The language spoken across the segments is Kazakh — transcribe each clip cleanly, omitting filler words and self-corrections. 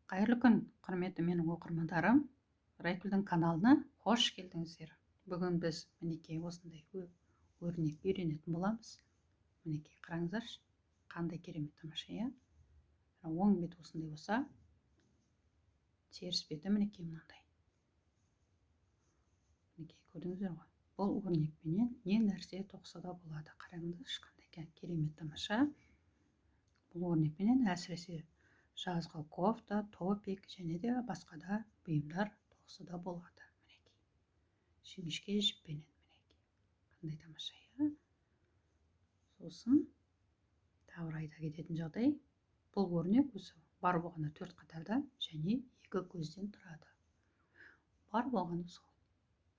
Қайырлы күн, құрметті менің оқырмандарым. Райгүлдің каналына қош келдіңіздер. Бүгін біз мінекей осындай өрнек үйренетін боламыз. Мінекей қараңыздаршы, қандай керемет тамаша, иә? Оң бет осындай болса, теріс беті мінекей мынандай. Мінекей көрдіңіздер ғой. Бұл өрнекпенен не нәрсе тоқса да болады. Қараңыздаршы, қандай керемет тамаша. Бұл өрнекпенен әсіресе жазғы кофта, топик және де басқа да бұйымдар тоқса да болады. Мінекей. Жіңішке жіппенен мінекей. Қандай тамаша, иә? Сосын тағы айта кететін жағдай, бұл өрнек өзі бар болғаны 4 қатарда және 2 көзден тұрады. Бар болғаны сол.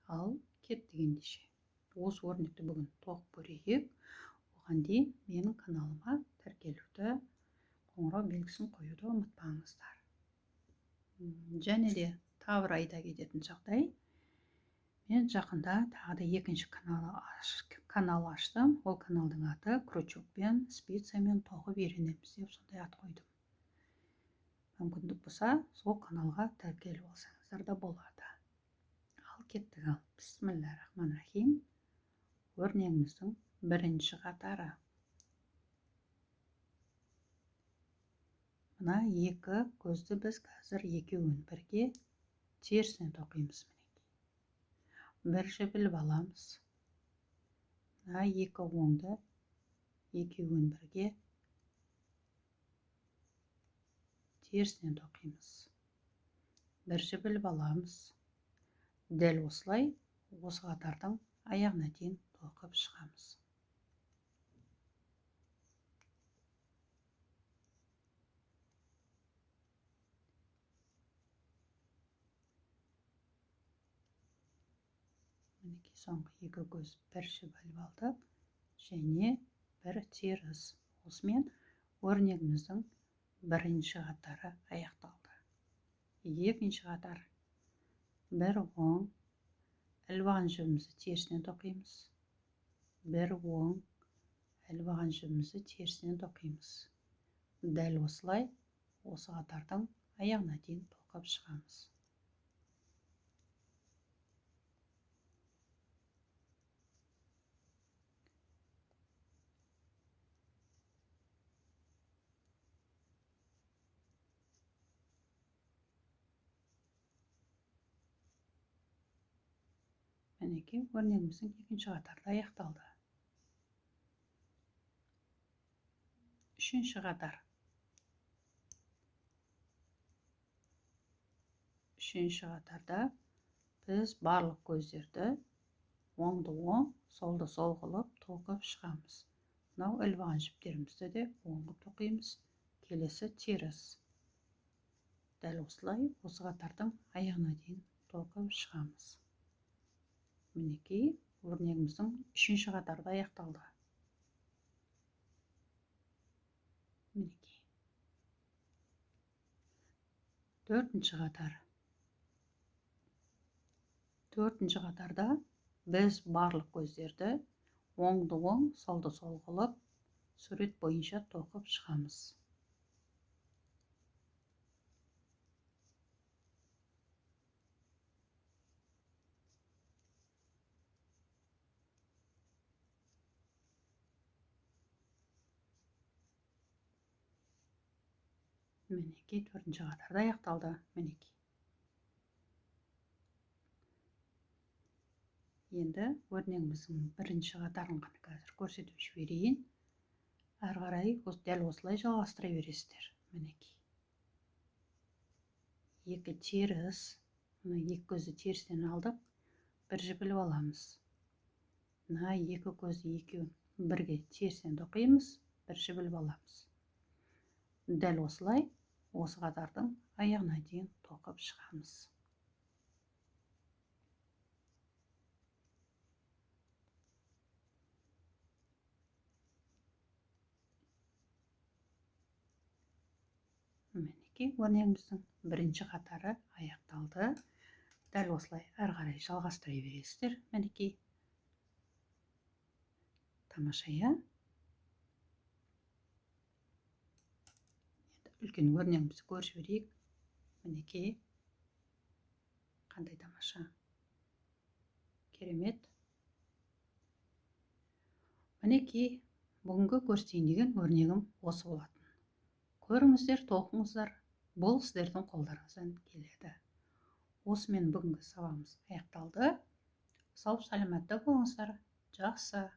Ал кет дегендеше. Осы өрнекті бүгін тоқып көрейік. Оған дейін менің каналыма тіркелуді, қоңырау белгісін қоюды ұмытпаңыздар. Және де тағы бір айта кететін жағдай, мен жақында тағы да екінші канал аштым. Ол каналдың аты крючокпен, спицамен тоқып үйренеміз деп сондай ат қойдым. Мүмкіндік болса, сол каналға тіркеліп алсаңыздар да болады. Ал кеттік, ал. Бисмиллахиррахманиррахим. Өрнегіміздің бірінші қатары. Мына 2 көзді біз қазір екеуін бірге терісінен тоқимыз. Бір жібіліп аламыз. Мына 2 оңды екеуін бірге терісінен тоқимыз. Бір жібіліп аламыз. Дәл осылай осы қатардың аяғына дейін тоқып шығамыз. Мінекей соңғы 2 көз бір жібіліп алдық және бір теріс. Осымен өрнегіміздің бірінші қатары аяқталды. Екінші қатар. Бір оң, ілбаған жібімізді терісінен тоқимыз. Бір оң, ілбаған жібімізді терісінен тоқимыз. Дәл осылай осы қатардың аяғына дейін тоқып шығамыз. Мінекей өрнегіміздің екінші қатары аяқталды. Үшінші қатар. Үшінші қатарда біз барлық көздерді оңды оң, солды сол қылып тоқып шығамыз. Мынау ілбаған жіптерімізді де оңғы тоқимыз. Келесі теріс. Дәл осылай осы қатардың аяғына дейін тоқып шығамыз. Мінекей өрнегіміздің үшінші қатары аяқталды. Мінекей. Төртінші қатар. Төртінші қатарда біз барлық көздерді оңды оң, солды сол қылып сурет бойынша тоқып шығамыз. Мінекей төртінші қатарда аяқталды. Мінекей. Енді өрнегіміздің бірінші қатарын қазір көрсетіп жіберейін. Әрі қарай дәл осылай жалғастыра бересіздер. Мінекей. 2 теріс, 2 көзді терістен алдық, бір жібіліп аламыз. Мына 2 көзді екеуін бірге терістен тоқимыз, бір жібіліп аламыз. Дәл осылай осы қатардың аяғына дейін тоқып шығамыз. Мінекей өрнегіміздің бірінші қатары аяқталды. Дәл осылай әрі қарай жалғастыра бересіздер. Мінекей. Тамаша, иә? Үлкен өрнегімізді көріп жіберейік. Мінекей, қандай тамаша, керемет. Мінекей, бүгінгі көрсетейін деген өрнегім осы болатын. Көріңіздер, тоқыңыздар, бұл сіздердің қолдарыңыздан келеді. Осымен бүгінгі сабағымыз аяқталды. Сау саламатта болыңыздар. Жақсы.